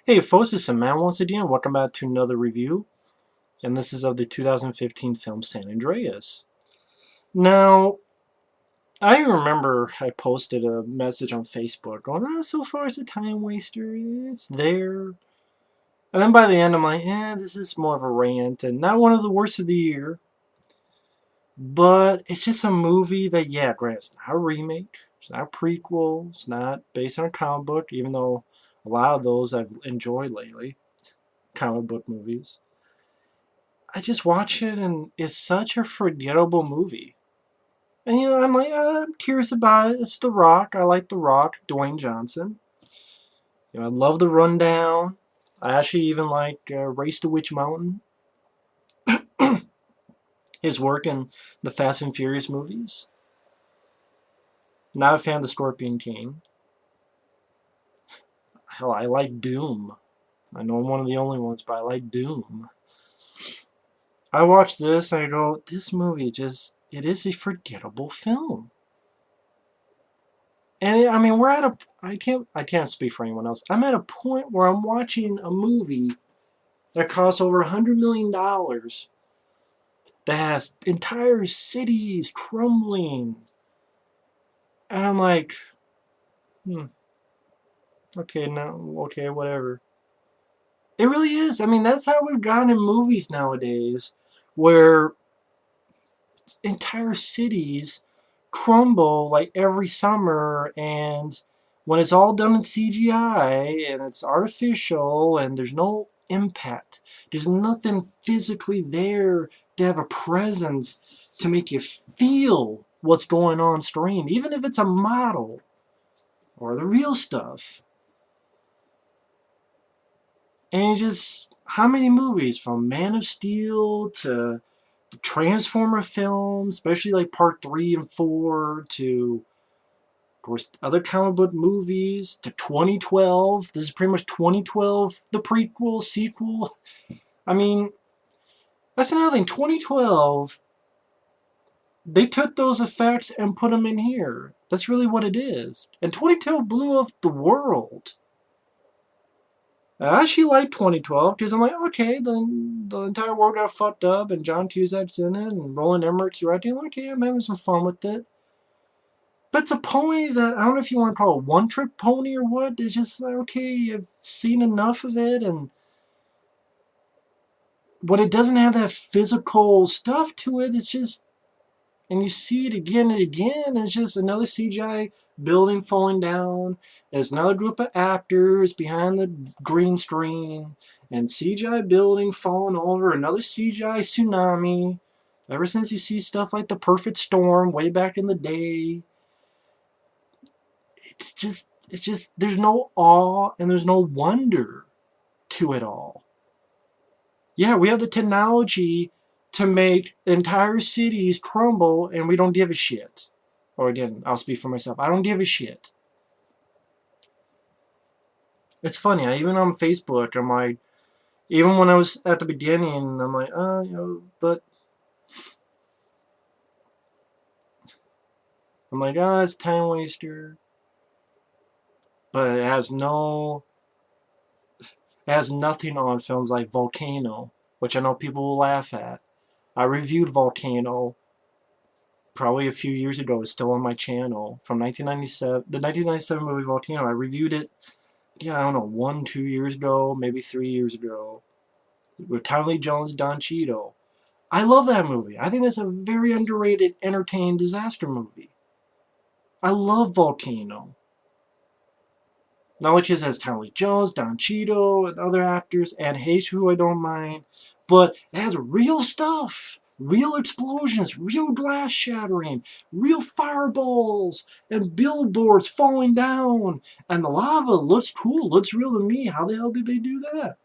Hey folks, this is Man once again. Welcome back to another review. And this is of the 2015 film San Andreas. Now, I remember I posted a message on Facebook going, so far it's a time waster. It's there. And then by the end, I'm like, this is more of a rant and not one of the worst of the year. But it's just a movie that, yeah, granted, it's not a remake. It's not a prequel. It's not based on a comic book, even though a lot of those I've enjoyed lately. Comic book movies. I just watch it and it's such a forgettable movie. And I'm like, I'm curious about it. It's The Rock. I like The Rock, Dwayne Johnson. I love the rundown. I actually even like Race to Witch Mountain. His work in the Fast and Furious movies. Not a fan of the Scorpion King. Hell, I like Doom. I know I'm one of the only ones, but I like Doom. I watch this and I go, this movie it is a forgettable film. And I mean, we're at a, I can't speak for anyone else. I'm at a point where I'm watching a movie that costs over $100 million that has entire cities crumbling. And I'm like, okay, no, okay, whatever. It really is. I mean, that's how we've gotten in movies nowadays, where entire cities crumble like every summer, and when it's all done in CGI and it's artificial and there's no impact, there's nothing physically there to have a presence to make you feel what's going on screen, even if it's a model or the real stuff. And just how many movies from Man of Steel to the Transformer films, especially like part 3 and 4, to of course other comic book movies, to 2012. This is pretty much 2012, the prequel, sequel. I mean, that's another thing. 2012, they took those effects and put them in here. That's really what it is. And 2012 blew up the world. I actually like 2012 because I'm like, okay, then the entire world got fucked up and John Cusack's in it and Roland Emmerich's directing. Okay, I'm having some fun with it. But it's a pony that, I don't know if you want to call it one-trick pony or what. It's just like, okay, I've seen enough of it, and when it doesn't have that physical stuff to it, it's just, and you see it again and again, it's just another CGI building falling down. There's another group of actors behind the green screen, and CGI building falling over, another CGI tsunami. Ever since you see stuff like The Perfect Storm way back in the day, it's just there's no awe and there's no wonder to it all. Yeah, we have the technology to make entire cities crumble and we don't give a shit. Or again, I'll speak for myself. I don't give a shit. It's funny, even on Facebook, I'm like, even when I was at the beginning, I'm like, but I'm like, it's time waster. But it has nothing on films like Volcano, which I know people will laugh at. I reviewed Volcano probably a few years ago. It's still on my channel from 1997. The 1997 movie Volcano. I reviewed it, I don't know, 2 years ago, maybe 3 years ago, with Tommy Lee Jones, Don Cheadle. I love that movie. I think that's a very underrated, entertaining disaster movie. I love Volcano. Not only because it has Tommy Lee Jones, Don Cheadle, and other actors, and Hayes, who I don't mind, but it has real stuff. Real explosions, real glass shattering, real fireballs, and billboards falling down. And the lava looks cool, looks real to me. How the hell did they do that?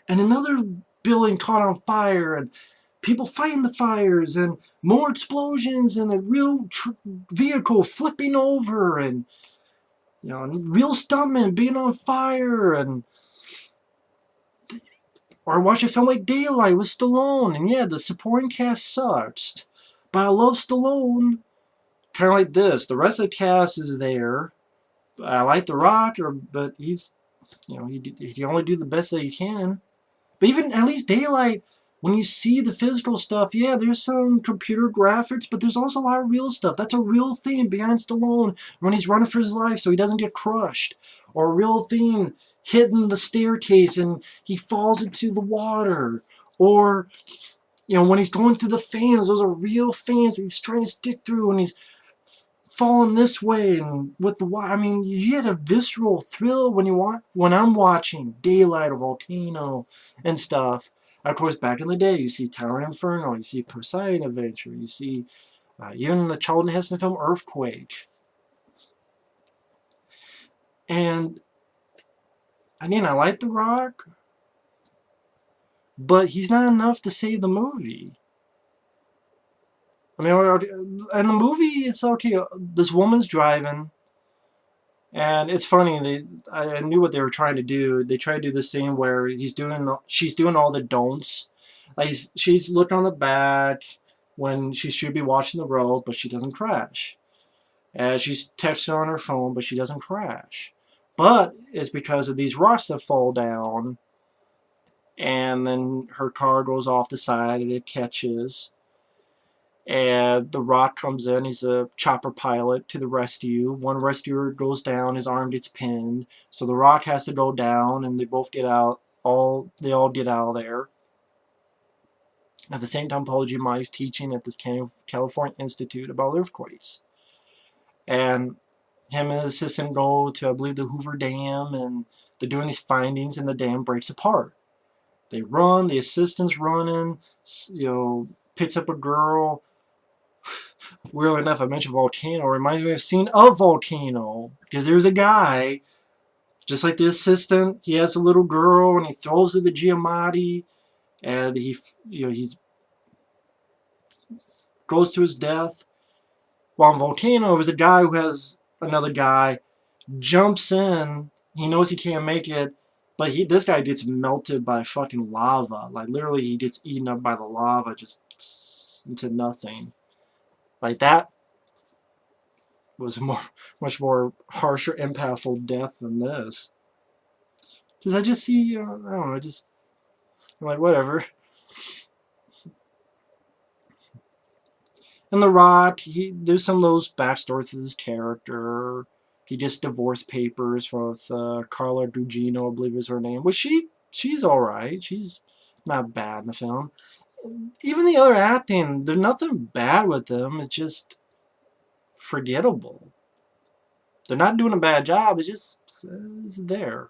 And another building caught on fire, and people fighting the fires, and more explosions, and a real vehicle flipping over, and real stuntmen being on fire, and or watch a film like Daylight with Stallone, and yeah, the supporting cast sucks, but I love Stallone. Kind of like this. The rest of the cast is there. I like The Rock, but he's he can only do the best that he can. But even at least Daylight, when you see the physical stuff, yeah, there's some computer graphics, but there's also a lot of real stuff. That's a real thing behind Stallone when he's running for his life so he doesn't get crushed. Or a real thing hitting the staircase and he falls into the water. Or, when he's going through the fans, those are real fans that he's trying to stick through and he's falling this way and with the water. I mean, you get a visceral thrill when I'm watching Daylight or Volcano and stuff. Of course, back in the day, you see Tower Inferno, you see Poseidon Adventure, you see even the Charlton Heston film Earthquake. And again, I like The Rock, but he's not enough to save the movie. I mean, and the movie, it's okay. This woman's driving, and it's funny. I knew what they were trying to do. They tried to do this scene where she's doing all the don'ts. Like she's looking on the back when she should be watching the road, but she doesn't crash. And she's texting on her phone, but she doesn't crash. But it's because of these rocks that fall down, and then her car goes off the side and it catches. And The Rock comes in. He's a chopper pilot to the rescue. One rescuer goes down. His arm gets pinned. So The Rock has to go down, and they both get out. They all get out of there. At the same time, Paul Giamatti is teaching at this California Institute about earthquakes. And him and his assistant go to, I believe, the Hoover Dam, and they're doing these findings, and the dam breaks apart. They run. The assistant's running. Picks up a girl. Weirdly enough, I mentioned Volcano. It reminds me of a scene of Volcano. Because there's a guy, just like the assistant, he has a little girl and he throws her the Giamatti and he goes to his death. While in Volcano, there's a guy who has another guy, jumps in, he knows he can't make it, but this guy gets melted by fucking lava. Like, literally, he gets eaten up by the lava just into nothing. Like, that was a much more harsher, impactful death than this. Because I just see, I don't know, I'm like, whatever. And The Rock, there's some of those backstories to this character. He just divorced papers with Carla Gugino, I believe is her name. Which she's alright. She's not bad in the film. Even the other acting, there's nothing bad with them. It's just forgettable. They're not doing a bad job. It's there.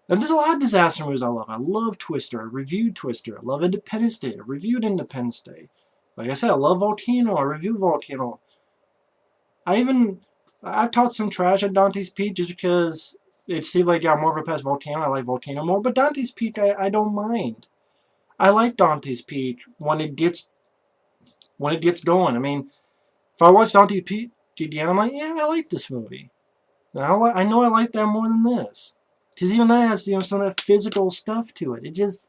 And there's a lot of disaster movies I love. I love Twister. I reviewed Twister. I love Independence Day. I reviewed Independence Day. Like I said, I love Volcano. I reviewed Volcano. I've taught some trash at Dante's Peak just because it seemed like I'm more of a past Volcano. I like Volcano more. But Dante's Peak, I don't mind. I like Dante's Peak when it gets going. I mean, if I watch Dante's Peak again, I'm like, yeah, I like this movie. And I know I like that more than this. Because even that has some of that physical stuff to it. It just...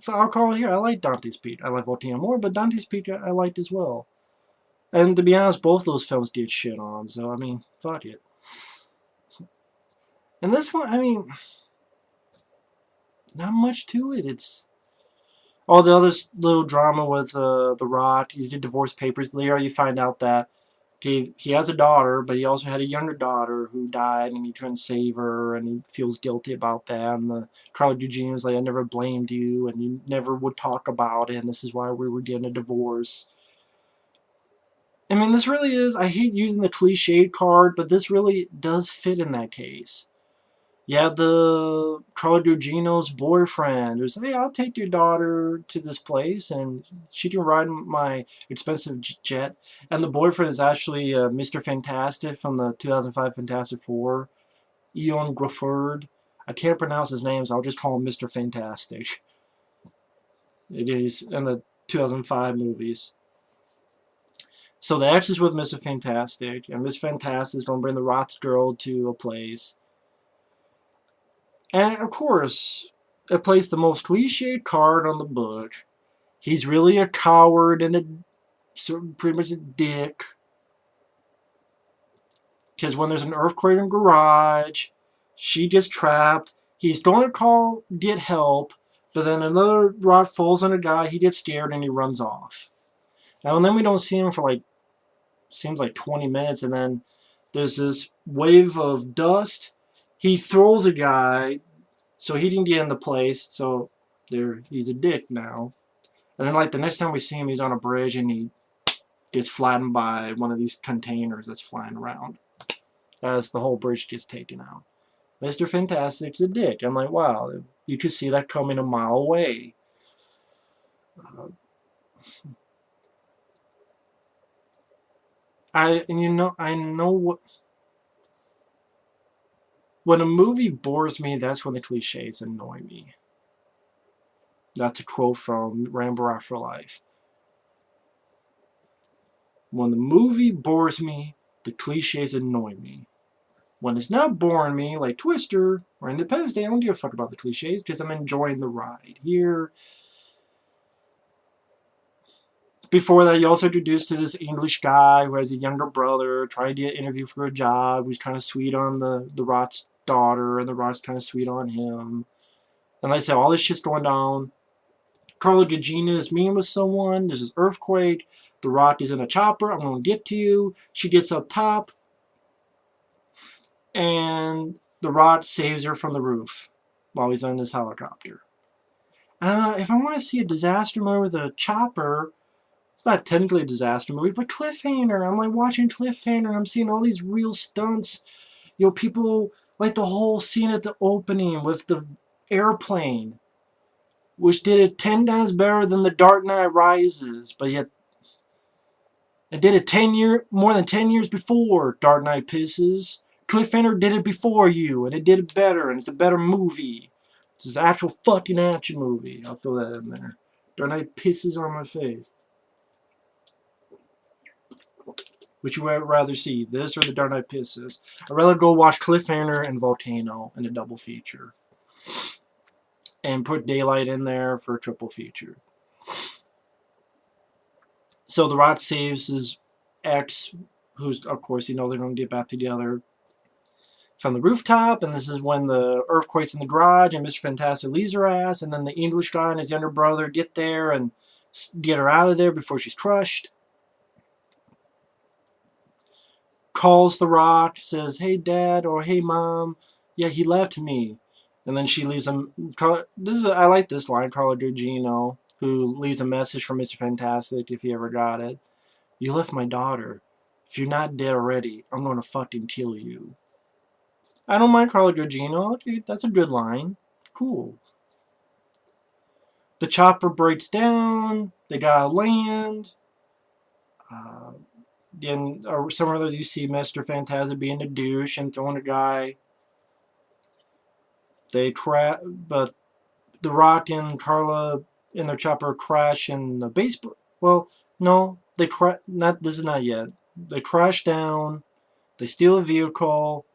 I'll call it here. I like Dante's Peak. I like Volcano more, but Dante's Peak I liked as well. And to be honest, both those films did shit on, so I mean, fuck it. And this one, I mean, not much to it. It's all the other little drama with The Rock. He's did divorce papers. Later, you find out that he has a daughter, but he also had a younger daughter who died, and he tried to save her, and he feels guilty about that. And the Carla Gugino is like, I never blamed you, and you never would talk about it, and this is why we were getting a divorce. I mean, this really is, I hate using the cliche card, but this really does fit in that case. Yeah, the Carla Gugino's boyfriend who's, hey, I'll take your daughter to this place and she can ride my expensive jet. And the boyfriend is actually Mr. Fantastic from the 2005 Fantastic Four, Ioan Gruffudd. I can't pronounce his name, so I'll just call him Mr. Fantastic. It is in the 2005 movies. So the action's with Mr. Fantastic, and Mr. Fantastic is going to bring the Rock's girl to a place. And, of course, it plays the most cliched card on the book. He's really a coward and pretty much a dick. Because when there's an earthquake in the garage, she gets trapped. He's going to get help, but then another rod falls on a guy. He gets scared and he runs off. Now, and then we don't see him for like, seems like 20 minutes, and then there's this wave of dust. He throws a guy, so he didn't get in the place, so he's a dick now. And then like the next time we see him, he's on a bridge and he gets flattened by one of these containers that's flying around as the whole bridge gets taken out. Mr. Fantastic's a dick. I'm like, wow, you could see that coming a mile away. I know what. When a movie bores me, that's when the cliches annoy me. That's a quote from Rambo Afterlife. When the movie bores me, the cliches annoy me. When it's not boring me, like Twister or Independence Day, I don't give a fuck about the cliches because I'm enjoying the ride. Here, before that, you also introduced to this English guy who has a younger brother, trying to get an interview for a job, who's kind of sweet on the Rot's daughter, and the Rot's kind of sweet on him. And like I said, all this shit's going down. Carla Gugino is meeting with someone. There's this earthquake. The Rock is in a chopper. I'm going to get to you. She gets up top. And the Rock saves her from the roof while he's on this helicopter. If I want to see a disaster movie with a chopper, it's not technically a disaster movie, but cliffhanger. I'm like watching cliffhanger. I'm seeing all these real stunts. You know, people like the whole scene at the opening with the airplane, which did it 10 times better than The Dark Knight Rises, but yet it did it more than 10 years before Dark Knight Pisses. Cliffhanger did it before you, and it did it better, and it's a better movie. It's an actual fucking action movie. I'll throw that in there. Dark Knight Pisses on my face. Which you would rather see, this or The Dark Knight Pisses? I'd rather go watch Cliffhanger and Volcano in a double feature. And put Daylight in there for a triple feature. So the Rock saves his ex, who's, of course, they're going to get back together, from the rooftop, and this is when the earthquake's in the garage, and Mr. Fantastic leaves her ass, and then the English guy and his younger brother get there and get her out of there before she's crushed. Calls the Rock, says, "Hey, Dad," or "Hey, Mom, yeah, he left me." And then she leaves him. I like this line, Carla Gugino, who leaves a message for Mr. Fantastic if he ever got it. "You left my daughter. If you're not dead already, I'm going to fucking kill you." I don't mind Carla Gugino. Okay, that's a good line. Cool. The chopper breaks down. They gotta land. Then somewhere there you see Mr. Fantastic being a douche and throwing a guy. But the Rock and Carla in their chopper crash in the baseball. Well, no, they this is not yet. They crash down. They steal a vehicle.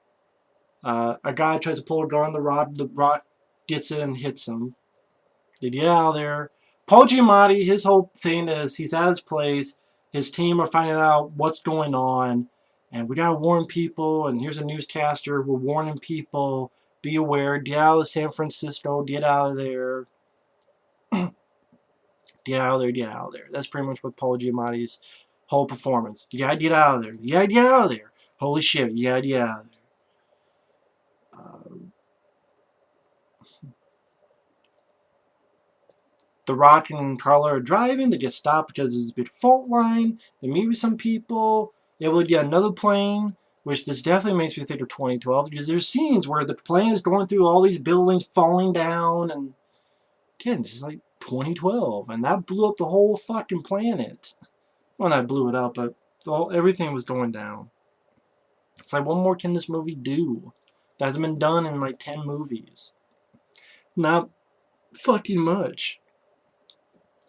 A guy tries to pull a gun on the Rock. The Rock gets in and hits him. They get out of there. Paul Giamatti, his whole thing is he's at his place. His team are finding out what's going on. And we got to warn people. And here's a newscaster. We're warning people. Be aware. Get out of San Francisco. Get out of there. Get out of there. Get out of there. That's pretty much what Paul Giamatti's whole performance. You got to get out of there. You got to get out of there. Holy shit. You got to get out of there. The Rock and Carla are driving. They get stopped because there's a big fault line. They meet with some people. They will get another plane, which this definitely makes me think of 2012 because there's scenes where the plane is going through all these buildings, falling down, and again, this is like 2012, and that blew up the whole fucking planet. Well, not blew it up, but everything was going down. It's like, what more can this movie do? That hasn't been done in like 10 movies. Not fucking much.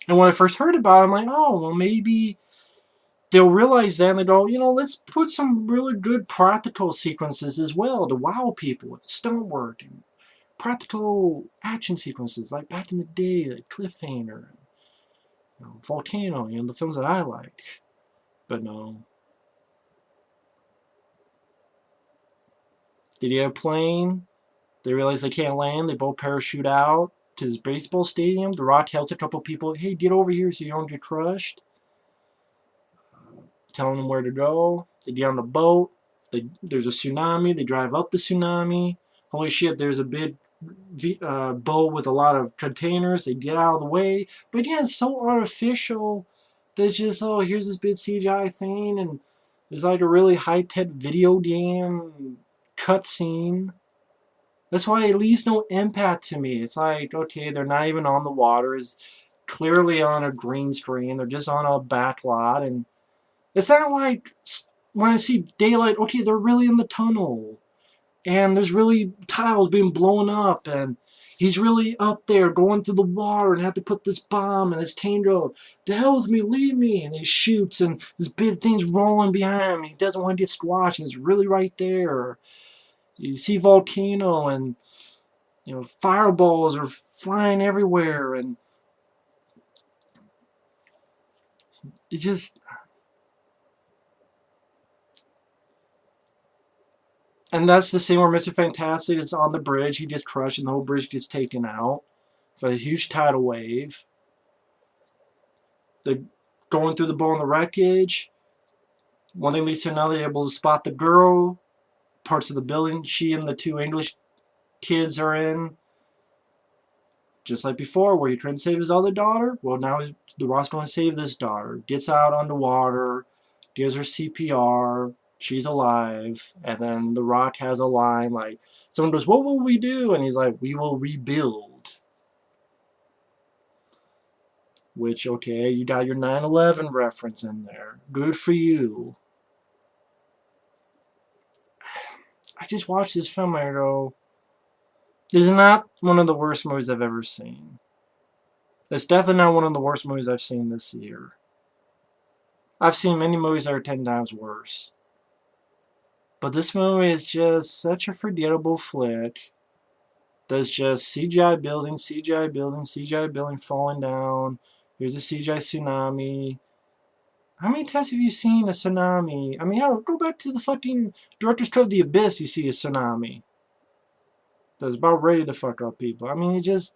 And when I first heard about it, I'm like, oh, well, maybe they'll realize that and they go, let's put some really good practical sequences as well to wow people with stunt work and practical action sequences like back in the day, like Cliffhanger, Volcano, the films that I like. But no. They get a plane. They realize they can't land. They both parachute out to this baseball stadium. The Rock tells a couple people, hey, get over here so you don't get crushed. Telling them where to go. They get on the boat. There's a tsunami. They drive up the tsunami. Holy shit, there's a big boat with a lot of containers. They get out of the way. But yeah, it's so artificial. There's just, oh, here's this big CGI thing. And there's like a really high-tech video game cutscene. That's why it leaves no impact to me. It's like, okay, they're not even on the water. It's clearly on a green screen. They're just on a back lot. And it's not like when I see daylight, okay, they're really in the tunnel. And there's really tiles being blown up. And he's really up there going through the water and have to put this bomb. And his tango, the hell with me, leave me. And he shoots and this big thing's rolling behind him. He doesn't want to get squashed. And it's really right there. You see volcano and, you know, fireballs are flying everywhere. And it just... And that's the scene where Mr. Fantastic is on the bridge. He gets crushed and the whole bridge gets taken out for a huge tidal wave. They're going through the boat in the wreckage. One thing leads to another. They're able to spot the girl. Parts of the building she and the two English kids are in. Just like before, where he couldn't save his other daughter. Well, now the Rock's going to save this daughter. Gets out underwater. Gives her CPR. She's alive. And then The Rock has a line like, someone goes, what will we do? And he's like, we will rebuild. Which, okay, you got your 9/11 reference in there. Good for you. I just watched this film and I go, this is not one of the worst movies I've ever seen. It's definitely not one of the worst movies I've seen this year. I've seen many movies that are 10 times worse. But this movie is just such a forgettable flick. There's just CGI building, CGI building, CGI building falling down. Here's a CGI tsunami. How many times have you seen a tsunami? I mean, hell, go back to the fucking director's cut of The Abyss, you see a tsunami. That's about ready to fuck up people. I mean, it just...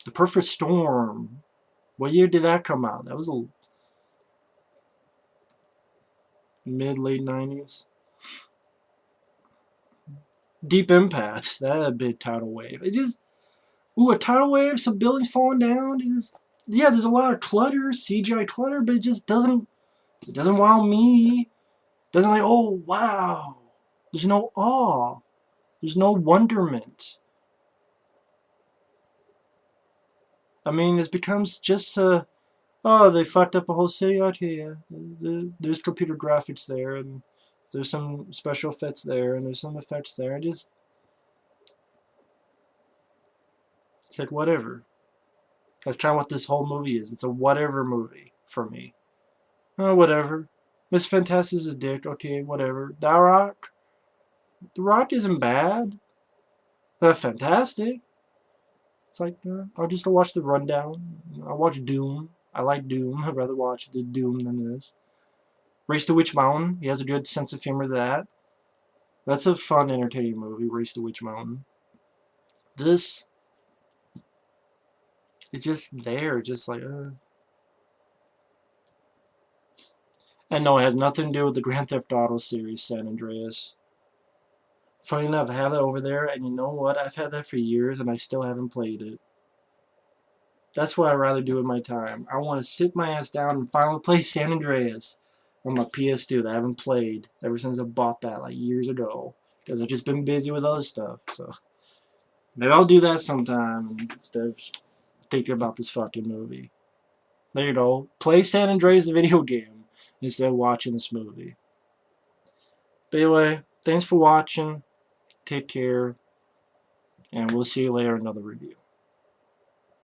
The Perfect Storm. What year did that come out? That was a... mid-late 90s. Deep Impact. That had a big tidal wave. It just... Ooh, a tidal wave, some buildings falling down. It just... Yeah, there's a lot of clutter, CGI clutter, but it just doesn't... It doesn't wow me. It doesn't like, oh, wow. There's no awe. There's no wonderment. I mean, this becomes just a... Oh, they fucked up a whole city out here. There's computer graphics there, and there's some special effects there, and there's some effects there. Just... It's like, whatever. That's kind of what this whole movie is. It's a whatever movie for me. Oh, whatever. Miss Fantastic is a dick. Okay, whatever. The Rock? The Rock isn't bad. That's fantastic. It's like, I'll just go watch The Rundown. I'll watch Doom. I like Doom. I'd rather watch the Doom than this. Race to Witch Mountain. He has a good sense of humor to that. That's a fun, entertaining movie, Race to Witch Mountain. This... It's just there, just like, And no, it has nothing to do with the Grand Theft Auto series, San Andreas. Funny enough, I have that over there, and you know what? I've had that for years, and I still haven't played it. That's what I'd rather do with my time. I want to sit my ass down and finally play San Andreas on my PS2 that I haven't played ever since I bought that, like, years ago. Because I've just been busy with other stuff, so... Maybe I'll do that sometime, instead of thinking about this fucking movie. There you go. Play San Andreas, the video game, instead of watching this movie. But anyway, thanks for watching. Take care. And we'll see you later in another review.